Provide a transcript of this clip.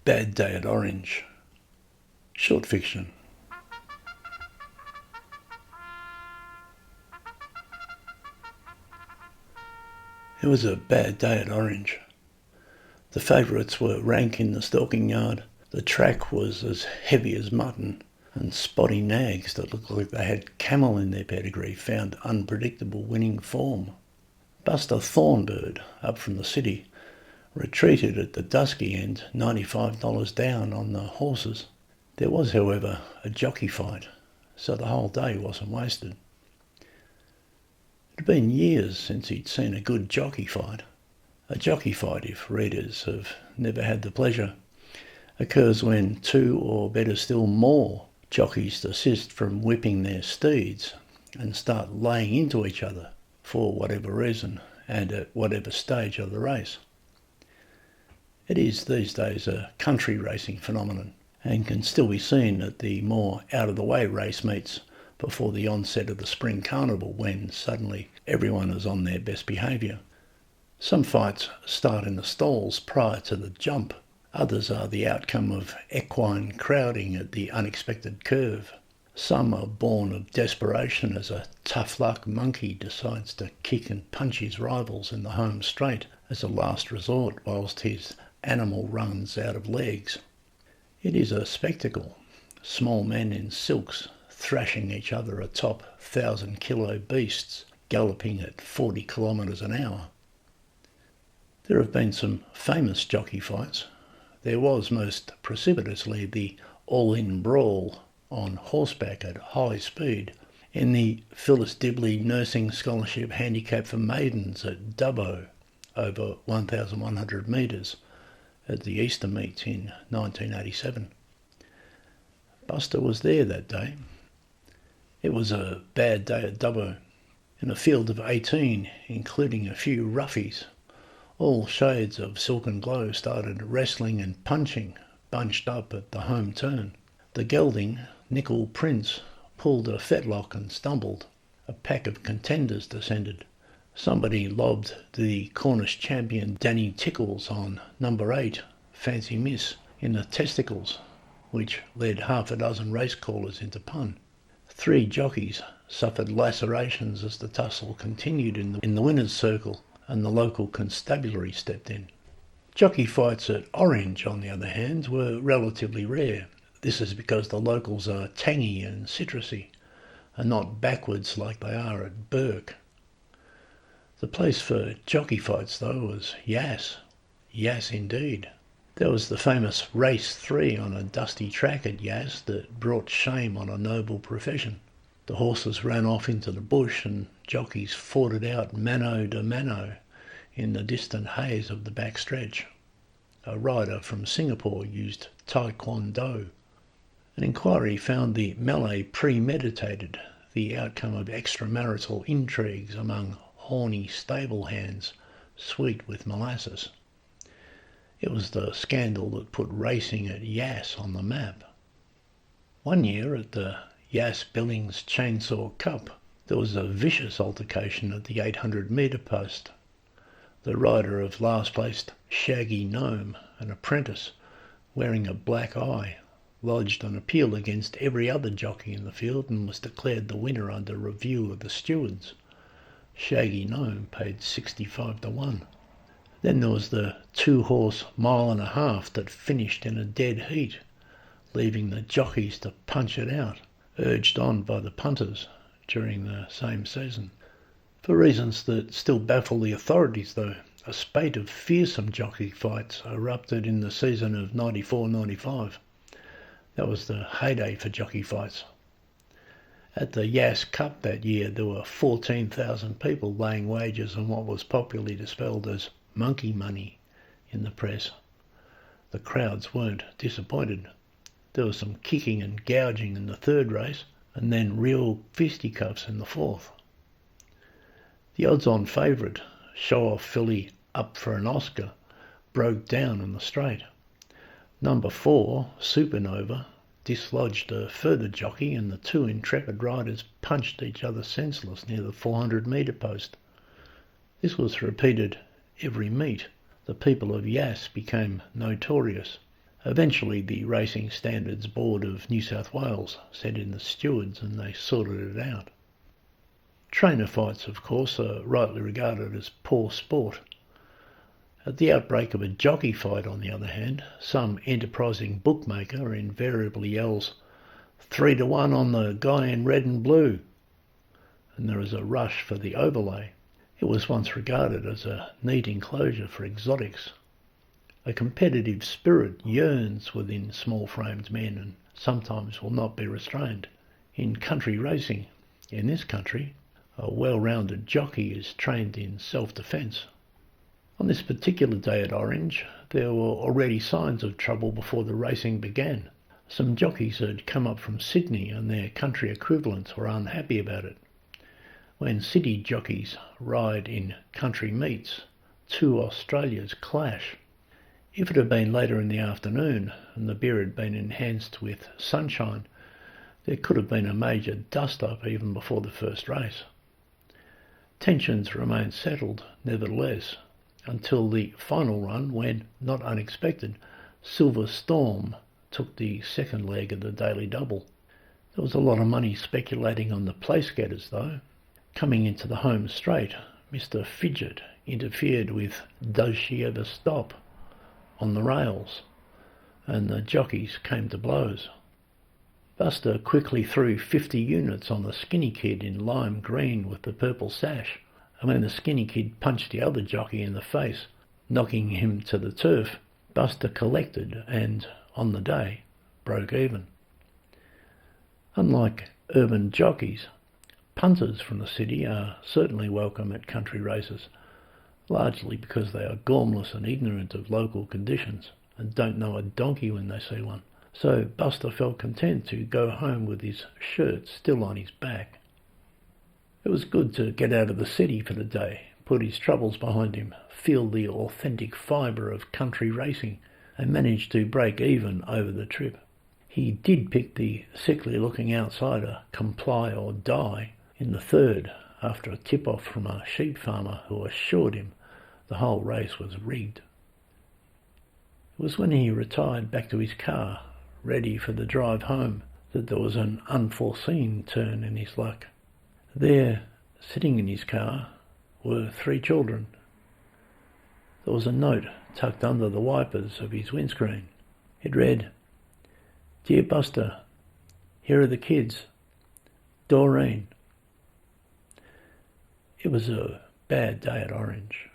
Bad Day at Orange. Short fiction. It was a bad day at Orange. The favourites were rank in the stalking yard. The track was as heavy as mutton, and spotty nags that looked like they had camel in their pedigree found unpredictable winning form. Buster Thornbird, up from the city, retreated at the dusky end, $95 down on the horses. There was, however, a jockey fight, so the whole day wasn't wasted. It had been years since he'd seen a good jockey fight. A jockey fight, if readers have never had the pleasure, occurs when two, or better still more, jockeys desist from whipping their steeds and start laying into each other for whatever reason and at whatever stage of the race. It is these days a country racing phenomenon and can still be seen at the more out-of-the-way race meets before the onset of the spring carnival, when suddenly everyone is on their best behaviour. Some fights start in the stalls prior to the jump. Others are the outcome of equine crowding at the unexpected curve. Some are born of desperation as a tough luck monkey decides to kick and punch his rivals in the home straight as a last resort whilst his animal runs out of legs. It is a spectacle. Small men in silks thrashing each other atop 1,000-kilo beasts galloping at 40 kilometres an hour. There have been some famous jockey fights. There was most precipitously the all-in brawl on horseback at high speed in the Phyllis Dibley Nursing Scholarship Handicap for Maidens at Dubbo, over 1,100 metres, at the Easter meets in 1987. Buster was there that day. It was a bad day at Dubbo. In a field of 18, including a few roughies, all shades of silken glow started wrestling and punching, bunched up at the home turn. The gelding, Nickel Prince, pulled a fetlock and stumbled. A pack of contenders descended. Somebody lobbed the Cornish champion Danny Tickles on number 8, Fancy Miss, in the testicles, which led half a dozen race callers into pun. 3 jockeys suffered lacerations as the tussle continued in the winner's circle, and the local constabulary stepped in. Jockey fights at Orange, on the other hand, were relatively rare. This is because the locals are tangy and citrusy, and not backwards like they are at Burke. The place for jockey fights, though, was Yass. Yass indeed. There was the famous Race 3 on a dusty track at Yass that brought shame on a noble profession. The horses ran off into the bush and jockeys fought it out mano a mano in the distant haze of the back stretch. A rider from Singapore used taekwondo. An inquiry found the melee premeditated, the outcome of extramarital intrigues among horny stable hands, sweet with molasses. It was the scandal that put racing at Yass on the map. One year at the Yass Billings Chainsaw Cup, there was a vicious altercation at the 800-metre post. The rider of last-placed Shaggy Gnome, an apprentice, wearing a black eye, lodged an appeal against every other jockey in the field and was declared the winner under review of the stewards. Shaggy Gnome paid 65-1. Then there was the 2-horse mile and a half that finished in a dead heat, leaving the jockeys to punch it out, urged on by the punters during the same season. For reasons that still baffle the authorities, though, a spate of fearsome jockey fights erupted in the season of 94-95. That was the heyday for jockey fights. At the Yass Cup that year, there were 14,000 people laying wagers on what was popularly dispelled as monkey money in the press. The crowds weren't disappointed. There was some kicking and gouging in the third race, and then real fisticuffs in the fourth. The odds-on favourite, show-off filly Up for an Oscar, broke down in the straight. Number 4, Supernova, dislodged a further jockey, and the 2 intrepid riders punched each other senseless near the 400-metre post. This was repeated every meet. The people of Yass became notorious. Eventually the Racing Standards Board of New South Wales sent in the stewards and they sorted it out. Trainer fights, of course, are rightly regarded as poor sport. At the outbreak of a jockey fight, on the other hand, some enterprising bookmaker invariably yells, 3-1 on the guy in red and blue, and there is a rush for the overlay. It was once regarded as a neat enclosure for exotics. A competitive spirit yearns within small-framed men and sometimes will not be restrained. In country racing, in this country, a well-rounded jockey is trained in self-defence. On this particular day at Orange, there were already signs of trouble before the racing began. Some jockeys had come up from Sydney and their country equivalents were unhappy about it. When city jockeys ride in country meets, two Australias clash. If it had been later in the afternoon and the beer had been enhanced with sunshine, there could have been a major dust-up even before the first race. Tensions remained settled, nevertheless, until the final run when, not unexpected, Silver Storm took the second leg of the daily double. There was a lot of money speculating on the place getters, though. Coming into the home straight, Mr. Fidget interfered with Does She Ever Stop on the rails, and the jockeys came to blows. Buster quickly threw 50 units on the skinny kid in lime green with the purple sash, and when the skinny kid punched the other jockey in the face, knocking him to the turf, Buster collected and, on the day, broke even. Unlike urban jockeys, punters from the city are certainly welcome at country races, largely because they are gormless and ignorant of local conditions and don't know a donkey when they see one. So Buster felt content to go home with his shirt still on his back. It was good to get out of the city for the day, put his troubles behind him, feel the authentic fibre of country racing, and manage to break even over the trip. He did pick the sickly-looking outsider, Comply or Die, in the third, after a tip-off from a sheep farmer who assured him the whole race was rigged. It was when he retired back to his car, ready for the drive home, that there was an unforeseen turn in his luck. There, sitting in his car, were 3 children. There was a note tucked under the wipers of his windscreen. It read, Dear Buster, here are the kids. Doreen. It was a bad day at Orange.